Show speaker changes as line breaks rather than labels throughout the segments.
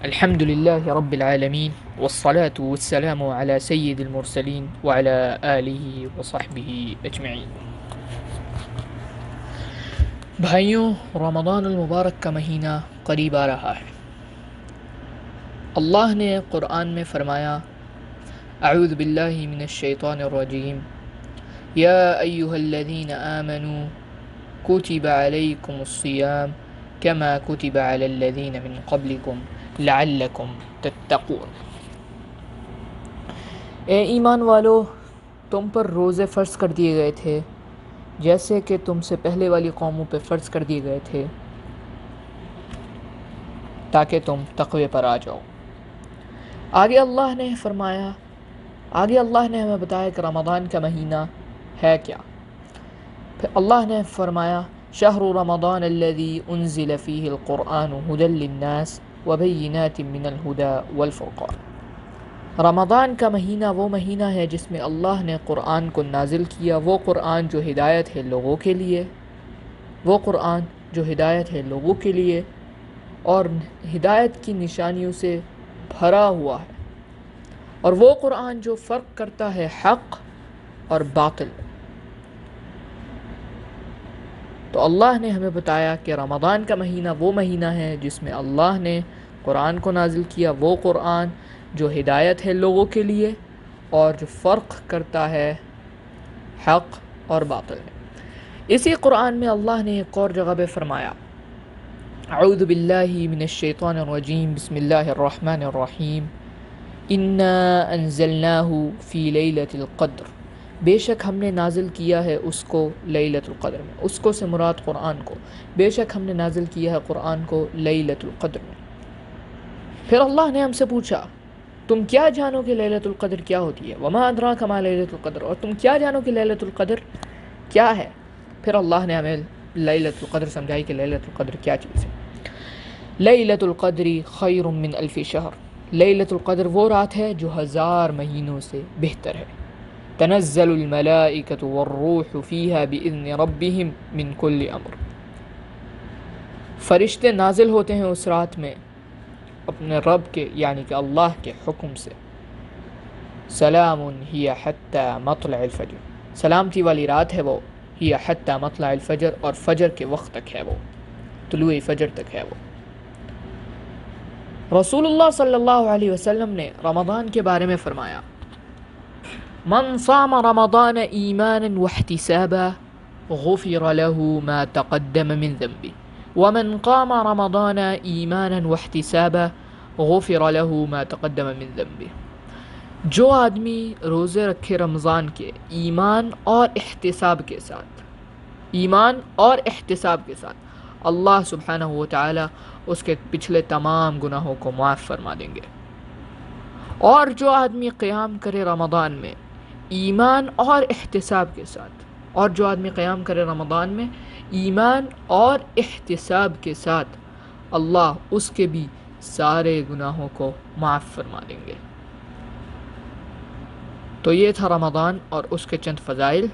الحمد لله رب العالمين والصلاة والسلام على سيد المرسلين وعلى آله وصحبه أجمعين۔ بھائیوں، رمضان المبارک کا مہینہ قریب آ رہا ہے۔ اللہ نے قرآن میں فرمایا، اعوذ باللہ من الشیطان الرجیم، یا ایہا الذین آمنوا کتب علیکم الصیام کما کتب علی الذین من قبلکم لعلکم تتقون۔ اے ایمان والو، تم پر روزے فرض کر دیے گئے تھے جیسے کہ تم سے پہلے والی قوموں پہ فرض کر دیے گئے تھے، تاکہ تم تقوی پر آ جاؤ۔ آگے اللہ نے ہمیں بتایا کہ رمضان کا مہینہ ہے کیا۔ پھر اللہ نے فرمایا، شہر رمضان الذی انزل فیہ القرآن ھدی للناس وبینات من الہدی والفرقان۔ رمضان کا مہینہ وہ مہینہ ہے جس میں اللہ نے قرآن کو نازل کیا، وہ قرآن جو ہدایت ہے لوگوں کے لیے، اور ہدایت کی نشانیوں سے بھرا ہوا ہے، اور وہ قرآن جو فرق کرتا ہے حق اور باطل۔ تو اللہ نے ہمیں بتایا کہ رمضان کا مہینہ وہ مہینہ ہے جس میں اللہ نے قرآن کو نازل کیا، وہ قرآن جو ہدایت ہے لوگوں کے لیے اور جو فرق کرتا ہے حق اور باطل میں۔ اسی قرآن میں اللہ نے ایک اور جگہ پہ فرمایا، اعوذ باللہ من الشیطان الرجیم، بسم اللہ الرحمن الرحیم، انا انزلناہ فی لیلۃ القدر، بے شک ہم نے نازل کیا ہے اس کو لیلۃ القدر میں۔ اس کو سے مراد قرآن کو، بے شک ہم نے نازل کیا ہے قرآن کو لیلۃ القدر میں۔ پھر اللہ نے ہم سے پوچھا، تم کیا جانو کہ لیلۃ القدر کیا ہوتی ہے؟ وما ادراک ما لیلۃ القدر، اور تم کیا جانو کہ لیلۃ القدر کیا ہے؟ پھر اللہ نے ہمیں لیلۃ القدر سمجھائی کہ لیلۃ القدر کیا چیز ہے۔ لیلۃ القدر خیر من الف شہر، لیلۃ القدر وہ رات ہے جو 1000 مہینوں سے بہتر ہے۔ تنزل الملائکۃ والروح فیہا باذن ربہم من کل امر، فرشتے نازل ہوتے ہیں اس رات میں اپنے رب کے یعنی کہ اللہ کے حکم سے۔ سلام ہی حتی مطلع الفجر، سلامتی والی رات ہے وہ، ہی حتی مطلع الفجر، اور فجر کے وقت تک ہے وہ، طلوع فجر تک ہے وہ۔ رسول اللہ صلی اللہ علیہ وسلم نے رمضان کے بارے میں فرمایا، من صام رمضان ایمانا واحتسابا غفر له ما تقدم من ذنبه ومن قام رمضان ایمانا واحتسابا غفر له ما تقدم من ذنبه۔ جو آدمی روزے رکھے رمضان کے ایمان اور احتساب کے ساتھ، اللہ سبحانہ و تعالی اس کے پچھلے تمام گناہوں کو معاف فرما دیں گے۔ اور جو آدمی قیام کرے رمضان میں ایمان اور احتساب کے ساتھ، اللہ اس کے بھی سارے گناہوں کو معاف فرما دیں گے۔ تو یہ تھا رمضان اور اس کے چند فضائل۔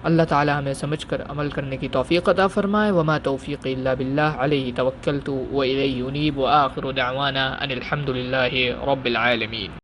اللہ تعالی ہمیں سمجھ کر عمل کرنے کی توفیق عطا فرمائے۔ وما توفیقی الا باللہ، علیہ توکلت و الیہ انیب، وآخر دعوانا ان الحمد للہ رب العالمین۔